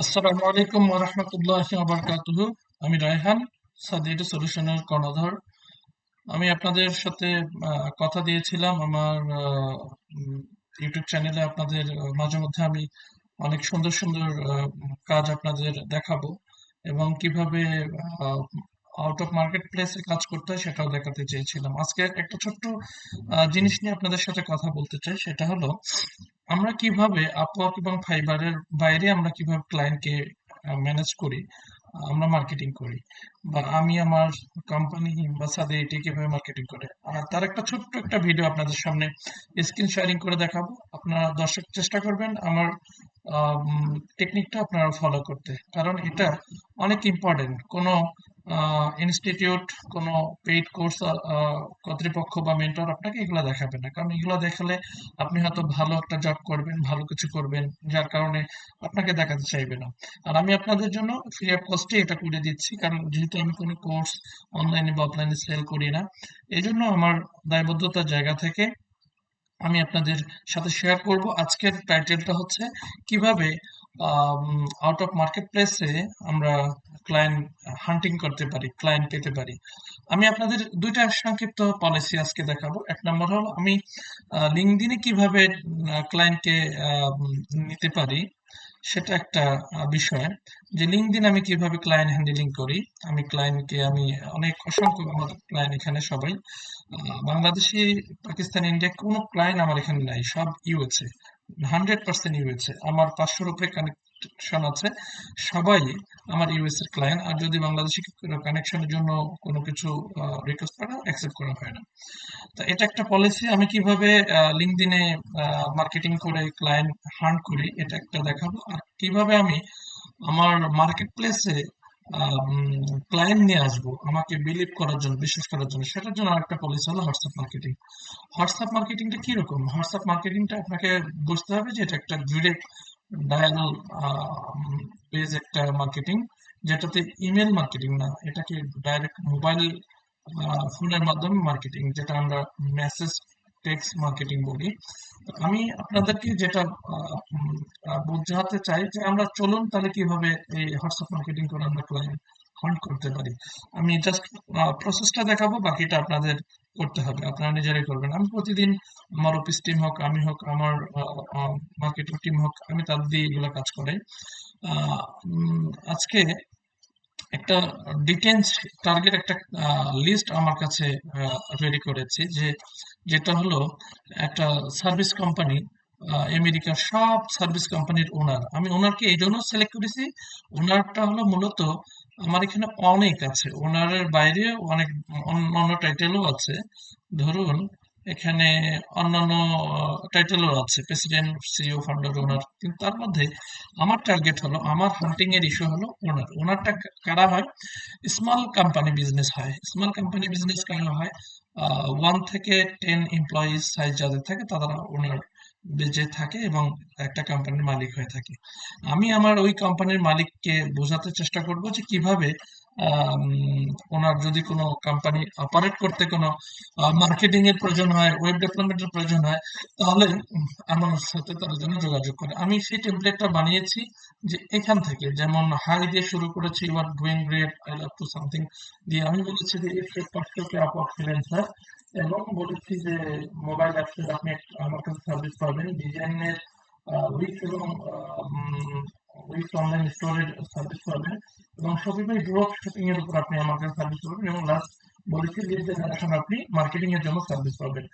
আসসালামু আলাইকুম ওয়া রাহমাতুল্লাহি ওয়া বারাকাতুহু। আমি রায়হান, সাদিয়েট সলিউশনের কর্ণধার। আমি আপনাদের সাথে কথা দিয়েছিলাম আমার ইউটিউব চ্যানেলে আপনাদের মাঝে মধ্যে আমি অনেক সুন্দর সুন্দর কাজ আপনাদের দেখাবো এবং কিভাবে আউট অফ মার্কেট প্লেসে কাজ করতে হয় সেটাও দেখাতে চেয়েছিলাম। আজকে একটা ছোট্ট জিনিস নিয়ে আপনাদের সাথে কথা বলতে চাই, সেটা হলো আমরা কিভাবে আপওয়ার্ক এবং ফাইবারের বাইরে আমরা কিভাবে ক্লায়েন্টকে ম্যানেজ করি, আমরা মার্কেটিং করি, বা আমি আমার কোম্পানি বা সাথে এটি কিভাবে মার্কেটিং করে। আর তার একটা ছোট্ট একটা ভিডিও আপনাদের সামনে স্ক্রিন শেয়ারিং করে দেখাবো। আপনারা দর্শক চেষ্টা করবেন আমার টেকনিকটা আপনারা ফলো করতে, কারণ এটা অনেক ইম্পর্টেন্ট। কোনো ইনস্টিটিউট, কোনো পেইড কোর্স কর্তৃপক্ষ বা মেন্টর আপনাকে এগুলো দেখাবে না, কারণ এগুলো দেখালে আপনি হয়তো ভালো একটা জব করবেন, ভালো কিছু করবেন, যার কারণে আপনাকে দেখাতে চাইবে না। আর আমি আপনাদের জন্য ফ্রি অফ কস্টে এটা করে দিচ্ছি, কারণ যেহেতু আমি কোনো কোর্স অনলাইনে বা অফলাইনে সেল করি না, এই জন্য আমার দায়বদ্ধতার জায়গা থেকে আমি আপনাদের সাথে শেয়ার করব। আজকের টাইটেলটা হচ্ছে কিভাবে আউট অফ মার্কেট প্লেসে আমরা ক্লায়েন্ট হান্টিং করতে পারি, ক্লায়েন্ট পেতে পারি। আমি আপনাদের দুইটা সংক্ষিপ্ত পলিসি আজকে দেখাবো। এক নম্বর হলো আমি লিঙ্কডইনে কিভাবে ক্লায়েন্টকে নিতে পারি, সেটা একটা বিষয়। যে লিঙ্কডইন আমি কিভাবে ক্লায়েন্ট হ্যান্ডেলিং করি। আমি ক্লায়েন্টকে আমি অনেক অসংখ্য আমার ক্লায়েন্ট এখানে সবাই বাংলাদেশি, পাকিস্তান, ইন্ডিয়া কোনো ক্লায়েন্ট আমার এখানে নাই, সব ইউএসএ, 100% ইউএসএ। আমার 500-র উপরে কানেকশন আছে, সবাই আমার ইউএস এর ক্লায়েন্ট। আর যদি বাংলাদেশি কানেকশনের জন্য কোনো কিছু রিকোয়েস্ট করা অ্যাকসেপ্ট করা হয় না। তো এটা একটা পলিসি। আমি কিভাবে লিঙ্কডইনে মার্কেটিং করে ক্লায়েন্ট হান্ট করি এটা একটা দেখাবো। আর কিভাবে আমি আমার মার্কেট প্লেসে ক্লায়েন্ট নিয়ে আসবো আমাকে বিলিভ করার জন্য, বিশ্বাস করার জন্য, সেটার জন্য আরেকটা পলিসি হলো হোয়াটসঅ্যাপ মার্কেটিং। হোয়াটসঅ্যাপ মার্কেটিংটা কিরকম? হোয়াটসঅ্যাপ মার্কেটিংটা আপনাকে বুঝতে হবে যে এটা একটা ডিরেক্ট ডায়াল বেজ একটা মার্কেটিং, যেটাতে ইমেল মার্কেটিং না, এটাকে ডাইরেক্ট মোবাইল ফোনের মাধ্যমে মার্কেটিং, যেটা আমরা মেসেজ টেক্সট মার্কেটিং বলি। তো আমি আপনাদেরকে যেটা বোঝাতে চাই যে আমরা চলুন তাহলে কিভাবে এই হোয়াটসঅ্যাপ মার্কেটিং করে আমরা ক্লায়েন্ট হান্ট করতে পারি। আমি জাস্ট প্রসেসটা দেখাবো, বাকিটা আপনাদের করতে হবে, আপনারা নিজেরাই করবেন। আমি প্রতিদিন আমার অফিস টিম হোক, আমি হোক, আমার মার্কেটিং টিম হোক, আমি তাদের দিয়ে এগুলো কাজ করাই। আহ, আজকে একটা ডিটেইলস টার্গেট একটা লিস্ট আমার কাছে রেডি করেছি, যেটা হলো একটা সার্ভিস কোম্পানি, আমেরিকার সব সার্ভিস কোম্পানির ওনার। আমি ওনারকে এই জন্য সিলেক্ট করেছি, ওনারটা হলো মূলত আমার এখানে অনেক আছে, ওনারের বাইরে অনেক অন্যান্য টাইটেলও আছে। ধরুন এখানে অন্যান্য টাইটেলও আছে, প্রেসিডেন্ট, সিইও, ফাউন্ডার, ওনার, কিন্তু তার মধ্যে আমার টার্গেট হলো, আমার হান্টিং এর ইস্যু হলো ওনার। ওনারটা কারা হয়? স্মল কোম্পানি বিজনেস হয়। স্মল কোম্পানি বিজনেস কারা হয়? 1 থেকে 10 এমপ্লয়িজ সাইজ যাদের থাকে তারা ওনার বেজে থাকে এবং একটা কোম্পানির মালিক হয়ে থাকে। আমি আমার ওই কোম্পানির মালিককে বোঝাতে চেষ্টা করব যে কিভাবে আম, ওনার যদি কোনো কোম্পানি অপারেট করতে কোনো মার্কেটিং এর প্রয়োজন হয়, ওয়েব ডেভেলপমেন্টের প্রয়োজন হয়, তাহলে আমার সাথে তারা যেন যোগাযোগ করে। আমি সেই টেমপ্লেটটা বানিয়েছি, যে এখান থেকে যেমন হাই দিয়ে শুরু করেছি, you are doing great, I love to something দিয়ে আমি বলেছি যে এর পাঁচশোকে আপওয়ার্ক ফ্রিল্যান্সার, এবং বলেছি যে মোবাইল অ্যাপসের আপনি আমার কাছে সার্ভিস পাবেন, ডিজাইনের উইক্স এবং উইক্স অনলাইন স্টোরের সার্ভিস পাবেন, এবং শপিফাই ড্রপ শিপিং এর উপর আপনি আমার কাছে সার্ভিস পাবেন, এবং লাস্ট বলেছি লিড জেনারেশন আপনি মার্কেটিং এর জন্য সার্ভিস পাবেন।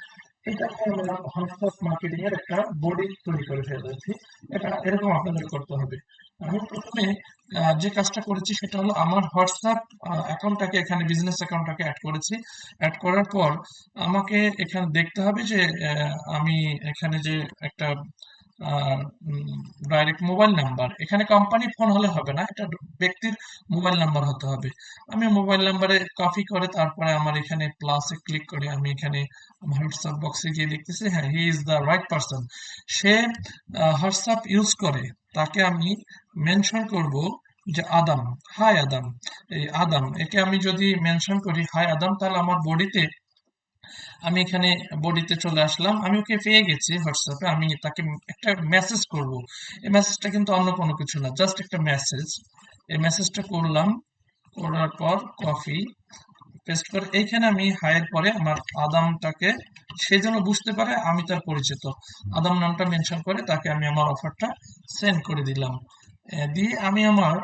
এটা আমরা হোয়াটসঅ্যাপ মার্কেটিং এর একটা বডি তৈরি করে ফেলেছি। এটা এরকম আপনাদের করতে হবে। আমি প্রথমে যে কাজটা করেছি সেটা হলো আমার হোয়াটসঅ্যাপ অ্যাকাউন্টটাকে, এখানে বিজনেস অ্যাকাউন্টটাকে অ্যাড করেছি। অ্যাড করার পর আমাকে এখানে দেখতে হবে যে আমি এখানে যে একটা ডাইরেক্ট মোবাইল নাম্বার, এখানে কোম্পানি ফোন হলে হবে না, এটা ব্যক্তির মোবাইল নাম্বার হতে হবে। আমি মোবাইল নাম্বারে কপি করে তারপরে আমার এখানে প্লাসে ক্লিক করে আমি এখানে হোয়াটসঅ্যাপ বক্সে গিয়ে দেখতেছি, হ্যাঁ, he is the right person. Say WhatsApp use করে, তাকে আমি মেনশন করব যে আদাম, হাই আদাম। এই আদাম, একে আমি যদি মেনশন করি হাই আদাম, তাহলে আমার বডিতে আমি এখানে বডিতে চলে আসলাম, আমি ওকে পেয়ে গেছি হোয়াটসঅ্যাপে। আমি তাকে একটা মেসেজ করব। এই মেসেজটা কিন্তু অন্য কোনো কিছু না, জাস্ট একটা মেসেজ। এই মেসেজটা করলাম, করার পর কফি পেস্ট করে এইখানে আমি হায়ের পরে আমার আদামটাকে, সে যেন বুঝতে পারে আমি তার পরিচিত, আদাম নামটা মেনশন করে তাকে আমি আমার অফারটা সেন্ড করে দিলাম। দিয়ে আমি আমার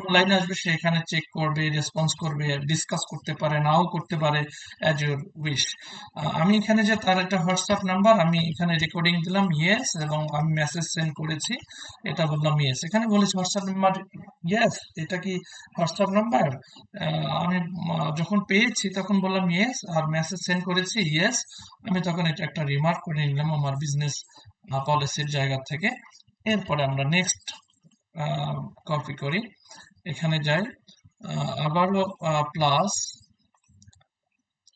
অনলাইনে আসবে, সে এখানে চেক করবে, রেসপন্স করবে, ডিসকাস করতে পারে, নাও করতে পারে, অ্যাজ ইউর উইশ। আমি এখানে যে তার একটা হোয়াটসঅ্যাপ নাম্বার, আমি এখানে রেকর্ডিং দিলাম ইয়েস, এবং আমি মেসেজ সেন্ড করেছি, এটা বললাম ইয়েস। এখানে বলেছি হোয়াটসঅ্যাপ নাম্বার ইয়েস, এটা কি হোয়াটসঅ্যাপ নাম্বার? আমি যখন পেয়েছি তখন বললাম ইয়েস, আর মেসেজ সেন্ড করেছি ইয়েস। আমি তখন এটা একটা রিমার্ক করে নিলাম আমার বিজনেস পলিসির জায়গা থেকে। এরপরে আমরা নেক্সট কপি করি, এখানে যাই, আবারও প্লাস,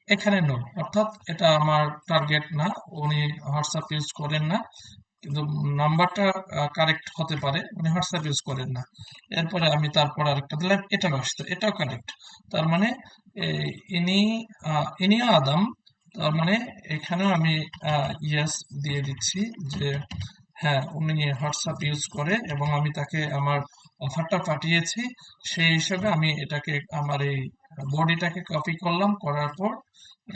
এখানে নো, অর্থাৎ এটা আমার টার্গেট না, উনি হোয়াটসঅ্যাপ ইউজ করেন না, কিন্তু নাম্বারটা কারেক্ট হতে পারে, উনি হোয়াটসঅ্যাপ ইউজ করেন না। এরপরে আমি তারপর আরেকটা দিলাম, এটাও আসতো, এটাও কারেক্ট। তার মানে এই ইনি ইনিও আদম, তার মানে এখানেও আমি ইয়েস দিয়ে দিচ্ছি যে হ্যাঁ উনি হোয়াটসঅ্যাপ ইউজ করে, এবং আমি তাকে আমার অফারটা পাঠিয়েছি। সেই হিসেবে আমি এটাকে আমার এই বডিটাকে কপি করলাম, করার পর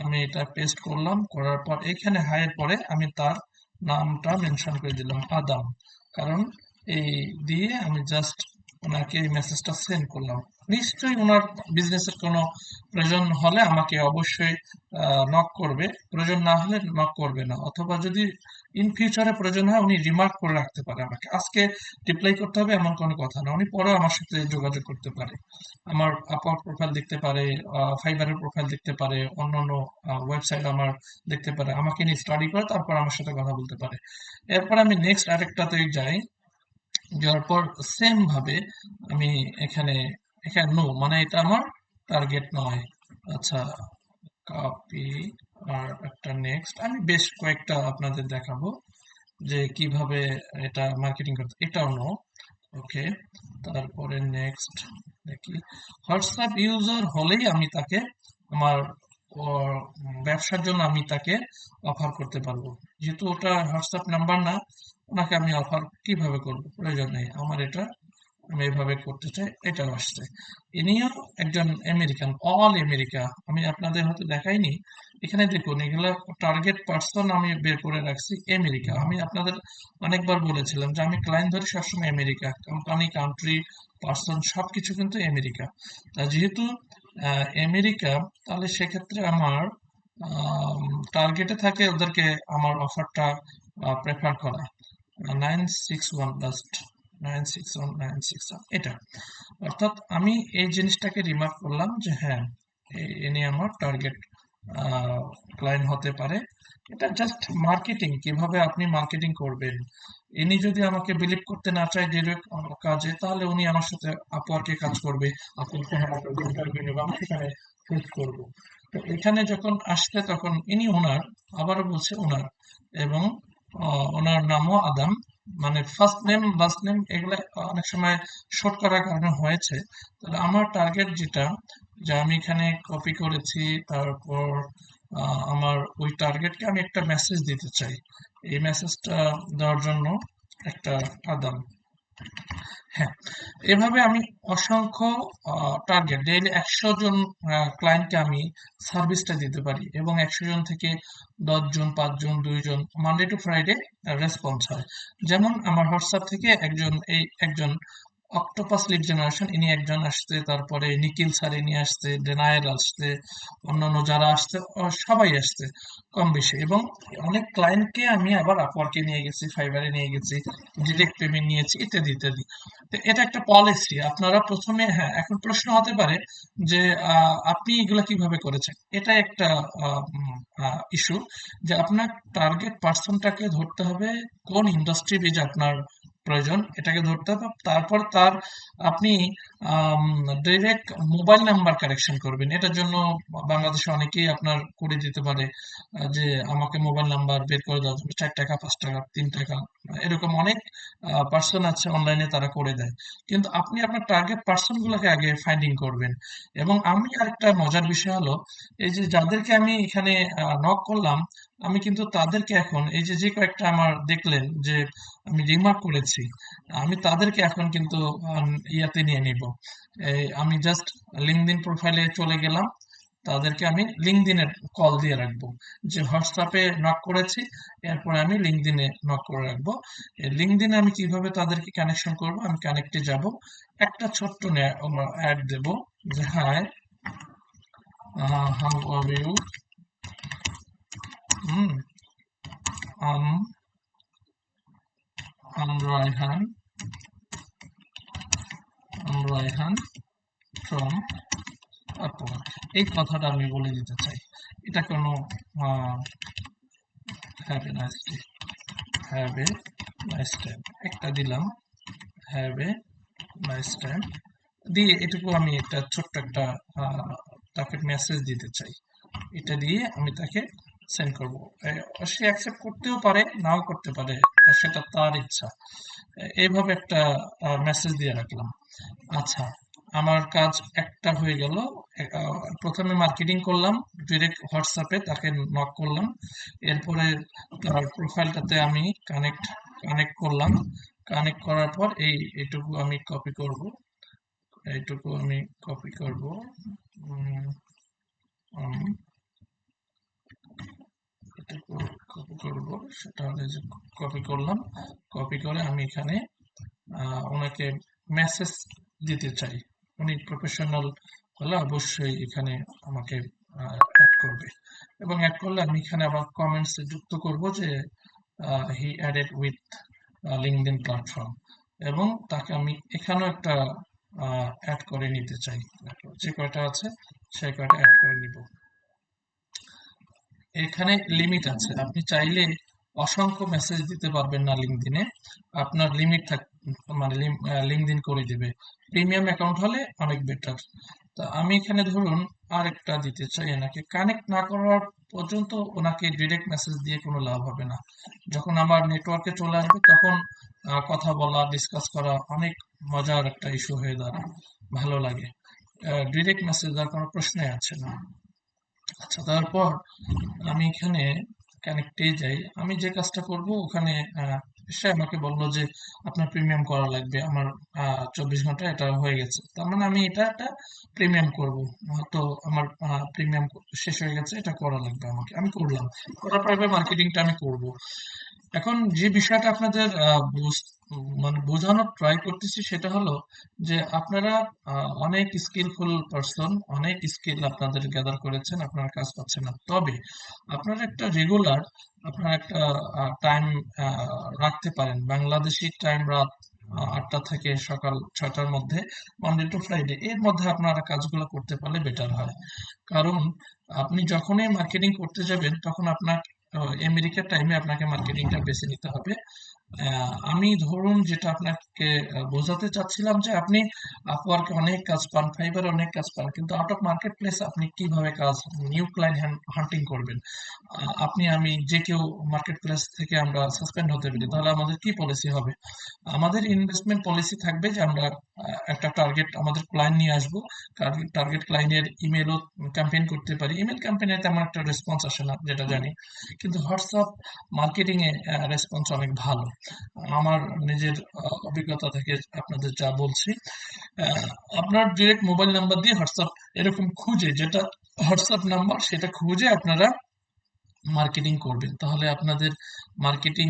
আমি এটা পেস্ট করলাম, করার পর এখানে হাইয়ের পরে আমি তার নামটা মেনশন করে দিলাম আদাম, কারণ এই দিয়ে আমি জাস্ট ওনাকে এই মেসেজটা সেন্ড করলাম। নিশ্চয়ই ওনার বিজনেসের কোনো প্রয়োজন হলে আমাকে অবশ্যই নক করবে, প্রয়োজন না হলে নক করবে না, অথবা যদি ইন ফিউচারে প্রয়োজন হয় উনি রিমার্ক করে রাখতে পারে আমাকে, আজকে রিপ্লাই করতে হবে এমন কোনো কথা না, উনি পরেও আমার সাথে যোগাযোগ করতে পারে, আমার আপওয়ার্ক প্রোফাইল দেখতে পারে, ফাইবারের প্রোফাইল দেখতে পারে, অন্যান্য ওয়েবসাইট আমার দেখতে পারে, আমাকে নিয়ে স্টাডি করে তারপর আমার সাথে কথা বলতে পারে। এরপর আমি নেক্সট আরেকটাতে যাই, যাওয়ার পর সেম ভাবে আমি এখানে, এখানে নো, মানে এটা আমার টার্গেট নয়। আচ্ছা, কপি, আর একটা নেক্সট, আমি বেশ কয়েকটা আপনাদের দেখাবো যে কিভাবে এটা মার্কেটিং করতে। এটাও নো, ওকে। তারপরে নেক্সট দেখি, হোয়াটসঅ্যাপ ইউজার হলেই আমি তাকে আমার ব্যবসার জন্য আমি তাকে অফার করতে পারবো, যেহেতু ওটা হোয়াটসঅ্যাপ নাম্বার না, ওনাকে আমি অফার কিভাবে করব, প্রয়োজন নেই আমার এটা, আমি এভাবে করতে চাই। এটাও আসছে, ইনিও একজন আমেরিকান, অল আমেরিকা, আমি আপনাদের হয়তো দেখাইনি, এখানে দেখুন এগুলা টার্গেট পার্সন আমি বের করে রাখছি আমেরিকা। আমি আপনাদের অনেকবার বলেছিলাম যে আমি ক্লায়েন্ট ধরি সবসময় আমেরিকা, কোম্পানি, কান্ট্রি, পার্সন সবকিছু কিন্তু আমেরিকা। তা যেহেতু আমেরিকা, তাহলে সেক্ষেত্রে আমার টার্গেটে থাকে ওদেরকে আমার অফারটা প্রেফার করা। 961 লাস্ট, 961 এটা, অর্থাৎ আমি এই জিনিসটাকে রিমার্ক করলাম যে হ্যাঁ ইনি আমার টার্গেট ক্লায়েন্ট হতে পারে। এটা জাস্ট মার্কেটিং, কিভাবে আপনি মার্কেটিং করবেন। ইনি যদি আমাকে বিলিভ করতে না চায় ডিরেক্ট কাজে, তাহলে উনি আমার সাথে আপওয়ার্কে কাজ করবে, আপনাকে ইন্টারভিউ নেবে, আমি সেখানে ফেস করব। তো এখানে যখন আসছে তখন ইনি ওনার, আবারও বলছে ওনার, এবং ওনার নামও আদাম, মানে ফার্স্ট নেম লাস্ট নেম এগুলো অনেক সময় শর্ট করার কারণে হয়েছে। তাহলে আমার টার্গেট যেটা, যা আমি এখানে কপি করেছি, তারপর আমার ওই টার্গেটকে আমি একটা মেসেজ দিতে চাই, এই মেসেজটা দেওয়ার জন্য একটা আদাম, হ্যাঁ। এভাবে আমি অসংখ্য টার্গেট, ডেইলি 100 জন ক্লায়েন্টকে আমি সার্ভিসটা দিতে পারি, এবং 100 জন থেকে 10 জন, 5 জন, 2 জন, মানডে টু ফ্রাইডে রেসপন্স হয়। যেমন আমার হোয়াটসঅ্যাপ থেকে একজন অক্টোপাস লিড জেনারেশন, ইনি একজন আসছে, তারপরে নিখিল স্যার ইনি আসছে, ডেনায়েল আসছে, অন্যান্য যারা আসছে সবাই আসছে কম বেশি, এবং অনেক ক্লায়েন্টকে আমি আবার আপওয়ার্কে নিয়ে গেছি, ফাইবারে নিয়ে গেছি, ডিরেক্ট পেমেন্ট নিয়েছি, ইত্যাদি ইত্যাদি। তো এটা একটা পলিসি, আপনারা প্রথমে, হ্যাঁ এখন প্রশ্ন হতে পারে যে আপনি এগুলা কিভাবে করেছেন, এটা একটা ইস্যু, যে আপনার টার্গেট পার্সনটাকে ধরতে হবে, কোন ইন্ডাস্ট্রি বেজ আপনার প্রয়োজন এটাকে ধরতে হবে, তারপর তার আপনি ডিরেক্ট মোবাইল নাম্বার কারেকশন করবেন। এটার জন্য বাংলাদেশে অনেকেই আপনার করে দিতে পারে যে আমাকে মোবাইল নাম্বার বের করে দেওয়ার জন্য 4 টাকা, 5 টাকা, 3 টাকা, এরকম অনেক পার্সন আছে অনলাইনে, তারা করে দেয়। কিন্তু আপনি আপনার টার্গেট পার্সন গুলোকে আগে ফাইন্ডিং করবেন। এবং আমি আরেকটা মজার বিষয় হলো, এই যে যাদেরকে আমি এখানে নক করলাম, আমি কিন্তু তাদেরকে এখন এই যে যে কয়েকটা আমার দেখলেন যে আমি রিমার্ক করেছি, আমি তাদেরকে এখন কিন্তু ইয়াতে নিয়ে নিব। আমি জাস্ট লিঙ্কডইন প্রোফাইলে চলে গেলাম, তাদেরকে আমি লিঙ্কডইনের কল দিয়ে রাখবো, যে হোয়াটসঅ্যাপে নক করেছি, এরপরে আমি লিঙ্কডইনে নক করে রাখবো। লিঙ্কডইনে আমি কিভাবে তাদেরকে কানেকশন করব, আমি কানেক্টে যাব, একটা ছোট্ট অ্যাড দেব যে hi, how are you, hmm, I'm I'm Raihan, from Upwork. এই কথাটা আমি বলে দিতে চাই। এটা কোনো have a nice day, have a nice time, একটা দিলাম, হ্যাভ এ নাইস টাইম দিয়ে এটুকু আমি একটা ছোট্ট একটা তাকে মেসেজ দিতে চাই। এটা দিয়ে আমি তাকে সেন্ড করব। সে অ্যাকসেপ্ট করতেও পারে, নাও করতে পারে, সেটা তার ইচ্ছা। এইভাবে একটা মেসেজ দিয়ে রাখলাম। আচ্ছা, আমার কাজ একটা হয়ে গেল। প্রথমে মার্কেটিং করলাম, ডিরেক্ট হোয়াটসঅ্যাপে তাকে নক করলাম, এরপরে তার প্রোফাইলটাতে আমি কানেক্ট করলাম। কানেক্ট করার পর এইটুকু আমি কপি করব, এইটুকু আমি কপি করব, উম, উম, এটুকু কপি করব। সেটা হলে যে কপি করলাম, কপি করে আমি এখানে ওনাকে মেসেজ দিতে চাই। উনি প্রফেশনাল হলে অবশ্যই এখানে আমাকে অ্যাড করবে, এবং অ্যাড করলে আমি এখানে আবার কমেন্টস যুক্ত করব যে he added with LinkedIn platform, এবং তাকে আমি এখানেও একটা অ্যাড করে নিতে চাই। যে কয়টা আছে সেই কয়টা অ্যাড করে নিব। এখানে লিমিট আছে, আপনি চাইলে অসংখ্য মেসেজ দিতে পারবেন না লিঙ্কডইনে, আপনার লিমিট থাক, মানে লিঙ্কডইন করে দিবে। প্রিমিয়াম অ্যাকাউন্ট হলে অনেক বেটার। তো আমি এখানে ধরুন আরেকটা দিতে চাই, এনাকে কানেক্ট না করার পর্যন্ত ওনাকে ডিরেক্ট মেসেজ দিয়ে কোনো লাভ হবে না। যখন আমার নেটওয়ার্কে চলে আসবে তখন কথা বলা, ডিসকাস করা অনেক মজার একটা ইস্যু হয়ে দাঁড়ায়, ভালো লাগে। ডিরেক্ট মেসেজ দেওয়ার কোনো প্রশ্নই আছে না। আচ্ছা, তারপর আমি এখানে কানেক্টে যাই। আমি যে কাজটা করব ওখানে সে আমাকে বললো যে আপনার প্রিমিয়াম করা লাগবে। আমার 24 ঘন্টা এটা হয়ে গেছে, তার মানে আমি এটা একটা প্রিমিয়াম করব। তো আমার প্রিমিয়াম শেষ হয়ে গেছে, এটা করা লাগবে আমাকে, আমি করলাম। করার পর এবার মার্কেটিংটা আমি করব। এখন যে বিষয়টা আপনাদের মানে বোঝানোর ট্রাই করতেছি সেটা হলো যে আপনারা অনেক স্কিলফুল পারসন, অনেক স্কিল আপনাদের গ্যাদার করেছেন, আপনারা কাজ পাচ্ছেন না। তবে আপনারা একটা রেগুলার, আপনারা একটা টাইম রাখতে পারেন। বাংলাদেশি টাইম রাত 8টা থেকে সকাল 6টার মধ্যে, মানডে টু ফ্রাইডে, এর মধ্যে আপনারা কাজগুলো করতে পারলে বেটার হয়। কারণ আপনি যখনই মার্কেটিং করতে যাবেন তখন আপনার আমেরিকার টাইমে আপনাকে মার্কেটিংটা বেছে নিতে হবে। আমি ধরুন যেটা আপনাকে বোঝাতে চাচ্ছিলাম যে আপনি আপওয়ার্কে অনেক কাজ পান, ফাইবারে অনেক কাজ পান, কিন্তু আউট অফ মার্কেট প্লেস আপনি কিভাবে কাজ, নিউ ক্লায়েন্ট হান্টিং করবেন? আপনি আমি যে কেউ মার্কেট প্লেস থেকে আমরা সাসপেন্ড হতে পারি, তাহলে আমাদের কি পলিসি হবে? আমাদের ইনভেস্টমেন্ট পলিসি থাকবে যে আমরা একটা টার্গেট আমাদের ক্লায়েন্ট নিয়ে আসবো, টার্গেট ক্লায়েন্টের ইমেলও ক্যাম্পেইন করতে পারি। ইমেল ক্যাম্পেইনে তেমন একটা রেসপন্স আসে না যেটা জানি, কিন্তু হোয়াটসঅ্যাপ মার্কেটিং এ রেসপন্স অনেক ভালো। আমার নিজের অভিজ্ঞতা থেকে আপনাদের যা বলছি, আহ, আপনার ডিরেক্ট মোবাইল নাম্বার দিয়ে হোয়াটসঅ্যাপ এরকম খুঁজে, যেটা হোয়াটসঅ্যাপ নাম্বার সেটা খুঁজে আপনারা মার্কেটিং করবেন, তাহলে আপনাদের মার্কেটিং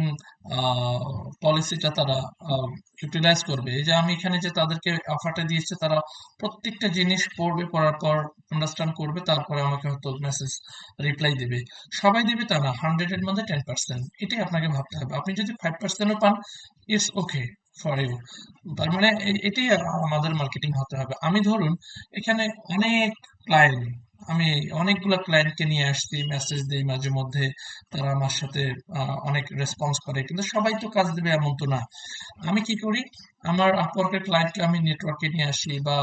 পলিসিটা তারা ইউটিলাইজ করবে। এই যে আমি এখানে যে তাদেরকে অফারটা দিয়েছে, তারা প্রত্যেকটা জিনিস পড়বে, পড়ার পর আন্ডারস্ট্যান্ড করবে, তারপরে আমাকে হয়তো মেসেজ রিপ্লাই দিবে। সবাই দিবে তা না, 100-এর মধ্যে 10%, এটাই আপনাকে ভাবতে হবে। আপনি যদি 5%ও পান, ইটস ওকে ফর ইউ। তার মানে এটাই আমাদের মার্কেটিং হতে হবে। আমি ধরুন এখানে অনেক ক্লায়েন্ট, আমি অনেকগুলা ক্লায়েন্টকে নিয়ে আসছি, মেসেজ দিই মাঝে মধ্যে, তারা আমার সাথে অনেক রেসপন্স করে, কিন্তু সবাই তো কাজ দেবে এমন তো না। আমি কি করি, আমার আপওয়ার্কের ক্লায়েন্টকে আমি নেটওয়ার্কে নিয়ে আসি, বা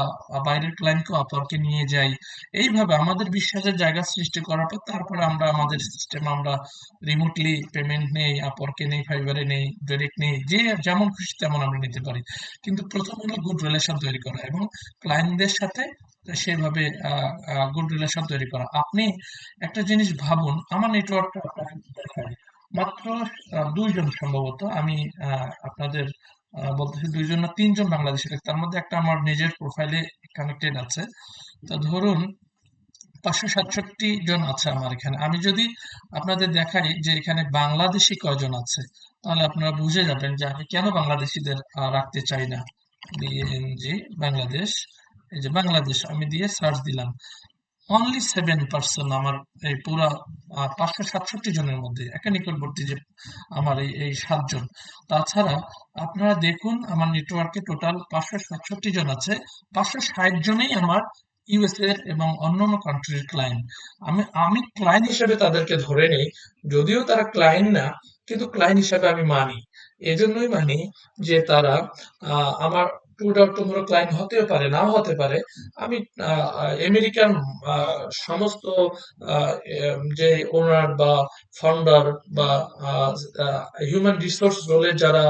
বাইরের ক্লায়েন্টকেও আপওয়ার্কে নিয়ে যাই। এইভাবে আমাদের বিশ্বাসের জায়গা সৃষ্টি করার পর তারপরে আমরা আমাদের সিস্টেম আমরা রিমোটলি পেমেন্ট নেই, আপওয়ার্কে নেই, ফাইবারে নেই, ডাইরেক্ট নেই, যে যেমন খুশি তেমন আমরা নিতে পারি। কিন্তু প্রথম হলো গুড রিলেশন তৈরি করা এবং ক্লায়েন্টদের সাথে সেভাবে গুড রিলেশন তৈরি করা। আপনি একটা জিনিস ভাবুন, আমার নেটওয়ার্কটা আপনাকে দেখায় মাত্র ২ জন সম্ভবত, আমি আপনাদের বলতেছি ২ জন না ৩ জন বাংলাদেশি লোক, তার মধ্যে একটা আমার নিজের প্রোফাইলে কানেক্টেড আছে। তো ধরুন ৫৬৭ জন আছে আমার এখানে। আমি যদি আপনাদের দেখাই যে এখানে বাংলাদেশি কয়জন আছে, তাহলে আপনারা বুঝে যাবেন যে আমি কেন বাংলাদেশিদের রাখতে চাই না। বিএনজি বাংলাদেশ, এই যে বাংলাদেশ আমি দিয়ে সার্চ দিলাম, অনলি 7% আমার এই পুরা ৫৬৭ জনের মধ্যে একে নিকটবর্তী যে আমার এই ৭ জন। তাছাড়া আপনারা দেখুন আমার নেটওয়ার্কে টোটাল ৫৬৭ জন আছে, ৫৬০ জনেই আমার ইউএসএ এবং অন্যান্য কান্ট্রির ক্লায়েন্ট। আমি আমি ক্লায়েন্ট হিসেবে তাদেরকে ধরে নেই, যদিও তারা ক্লায়েন্ট না, কিন্তু ক্লায়েন্ট হিসেবে আমি মানি। এজন্যই মানি যে তারা আমার টুডাউট ক্লায়েন্ট হতেও পারে, নাও হতে পারে। আমি আমেরিকান সমস্ত যে ওনার বা ফাউন্ডার বা হিউম্যান রিসোর্স রোলের যারা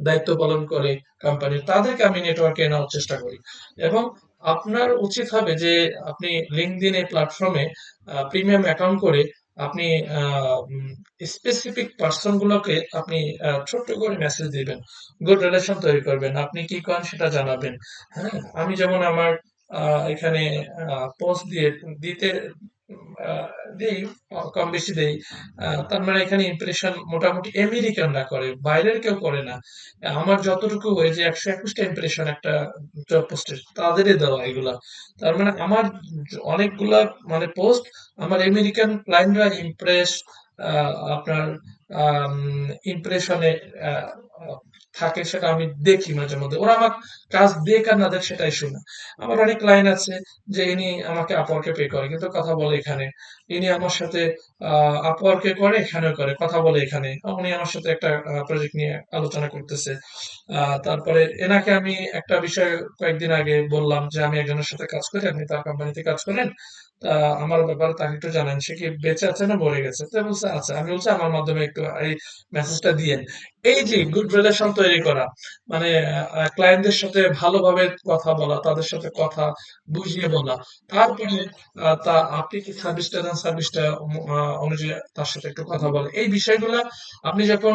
দায়িত্ব পালন করে কোম্পানির, তাদেরকে আমি নেটওয়ার্কে নেওয়ার চেষ্টা করি। এবং আপনার উচিত হবে যে আপনি লিঙ্কডইন এই প্ল্যাটফর্মে প্রিমিয়াম অ্যাকাউন্ট করে আপনি স্পেসিফিক পার্সন গুলোকে আপনি ছোট্ট করে মেসেজ দিবেন, গুড রিলেশন তৈরি করবেন, আপনি কি করেন সেটা জানাবেন। হ্যাঁ, আমি যেমন আমার এখানে পোস্ট দিতে আহ, দেই, কম বেশি দেই। তার মানে এখানে ইমপ্রেশন মোটামুটি আমেরিকানরা করে, বাইরের কেউ করে না। আমার যতটুকু হয়ে যে ১২১টা ইমপ্রেশন একটা জব পোস্টের, তাদেরই দেওয়া এগুলা। তার মানে আমার অনেকগুলা মানে পোস্ট আমার আমেরিকান ক্লায়েন্টরা ইমপ্রেস আপনার ইমপ্রেশনে থাকে, সেটা আমি দেখি মাঝে মধ্যে। ওরা আমার কাজ দেখ আর না দেখ সেটা ইস্যু না। আমার অনেক ক্লায়েন্ট আছে যে ইনি আমাকে আপওয়ার্কে পে করে কিন্তু কথা বলে এখানে, ইনি আমার সাথে আপওয়ার্কে করে, এখানেও করে, কথা বলে এখানে। উনি আমার সাথে একটা প্রজেক্ট নিয়ে আলোচনা করতেছে। তারপরে এনাকে আমি একটা বিষয় কয়েকদিন আগে বললাম যে আমি একজনের সাথে কাজ করি, আপনি তার কোম্পানিতে কাজ করেন, তা আমার ব্যাপারে তাকে একটু জানেন, সে কি বেঁচে আছে না মরে গেছে। তো বলছে আচ্ছা, আমি বলছি আমার মাধ্যমে একটু এই মেসেজটা দিয়েন। এই যে গুড রিলেশন তৈরি করা, মানে ক্লায়েন্টদের সাথে ভালোভাবে কথা বলা, তাদের সাথে কথা বুঝিয়ে বলা, তারপরে তা আপনি কি সার্ভিসটা দেন, সার্ভিসটা অনুযায়ী তার সাথে একটু কথা বলে, এই বিষয়গুলো আপনি যখন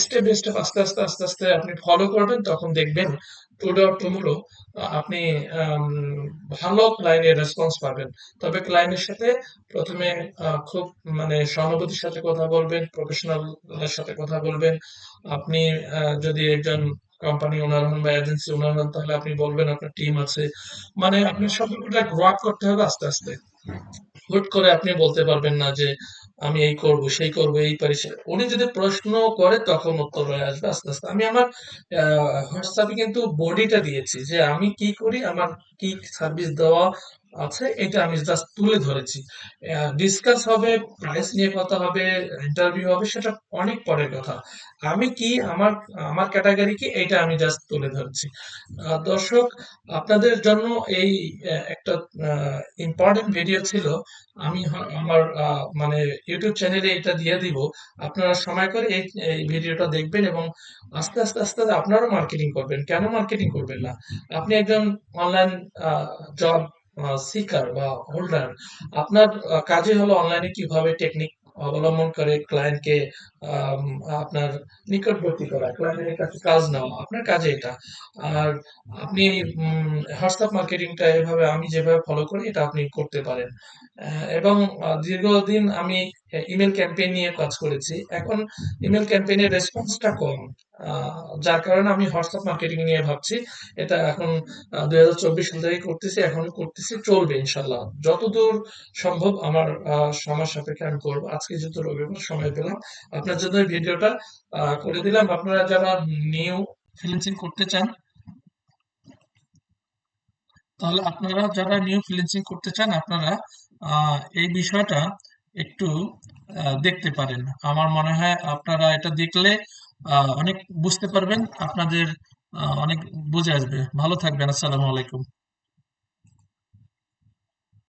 স্টেপ বাই স্টেপ আস্তে আস্তে আস্তে আস্তে আপনি ফলো করবেন, তখন দেখবেন টুডে অর টুমরো আপনি আম, ভালো ক্লায়েন্টের রেসপন্স পাবেন। তবে ক্লায়েন্টের সাথে প্রথমে খুব মানে সহানুভূতির সাথে কথা বলবেন, প্রফেশনাল এর সাথে কথা বলবেন। আপনি যদি একজন কোম্পানি ওনার হন বা এজেন্সি ওনার হন, তাহলে আপনি বলবেন আপনার টিম আছে। মানে আপনার সম্পর্কটা গ্রো আপ করতে হবে আস্তে আস্তে। হুট করে আপনি বলতে পারবেন না যে আমি এই করব সেই করব এই পারি উনি যদি প্রশ্ন করে তখন উত্তর হয়ে আসবে আস্তে আস্তে। আমি আমার হোয়াটসঅ্যাপে কিন্তু বডিটা দিয়েছি যে আমি কি করি, আমার কি সার্ভিস দেওয়া আছে, এটা আমি জাস্ট তুলে ধরেছি। ডিসকাস হবে, প্রাইস নিয়ে কথা হবে, ইন্টারভিউ হবে, সেটা অনেক পরের কথা। আমি কি, আমার আমার ক্যাটাগরি কি, এটা আমি জাস্ট তুলে ধরছি। দর্শক, আপনাদের জন্য এই একটা ইম্পর্টেন্ট ভিডিও ছিল। আমি আমার মানে ইউটিউব চ্যানেলে এটা দিয়ে দিব। আপনারা সময় করে এই ভিডিওটা দেখবেন এবং আস্তে আস্তে আস্তে আস্তে আপনারাও মার্কেটিং করবেন। কেন মার্কেটিং করবেন না? আপনি একজন অনলাইন জব সিকার বা হোল্ডার, আপনার কাজই হলো অনলাইনে কিভাবে টেকনিক অবলম্বন করে ক্লায়েন্টকে আম, আপনার নিকটবর্তী করা, ক্লায়েন্টের কাছে কাজ নেওয়া, আপনার কাজে এটা। আর আপনি হোয়াটসঅ্যাপ মার্কেটিংটা এভাবে আমি যেভাবে ফলো করি এটা আপনি করতে পারেন। এবং দীর্ঘদিন আমি ইমেল ক্যাম্পেইন নিয়ে কাজ করেছি। এখন ইমেল ক্যাম্পেইনের রেসপন্সটা কম, যার কারণে আমি হোয়াটসঅ্যাপ মার্কেটিং নিয়ে ভাবছি। এটা এখন ২০২৪ সাল থেকে করতেছি, এখনো করতেছি, চলবে ইনশাল্লাহ যতদূর সম্ভব। আমার সময় সাপেক্ষে আমি করবো। আজকে যেহেতু রবিবার সময় পেলাম, আপনার জন্য এই ভিডিওটা করে দিলাম। আপনারা যারা নিউ ফ্রিল্যান্সিং করতে চান, তাহলে আপনারা যারা নিউ ফ্রিল্যান্সিং করতে চান, আপনারা এই বিষয়টা একটু দেখতে পারেন। আমার মনে হয় আপনারা এটা দেখলে অনেক বুঝতে পারবেন। আপনাদের অনেক বুঝে আসবে। ভালো থাকবেন। আসসালামু আলাইকুম।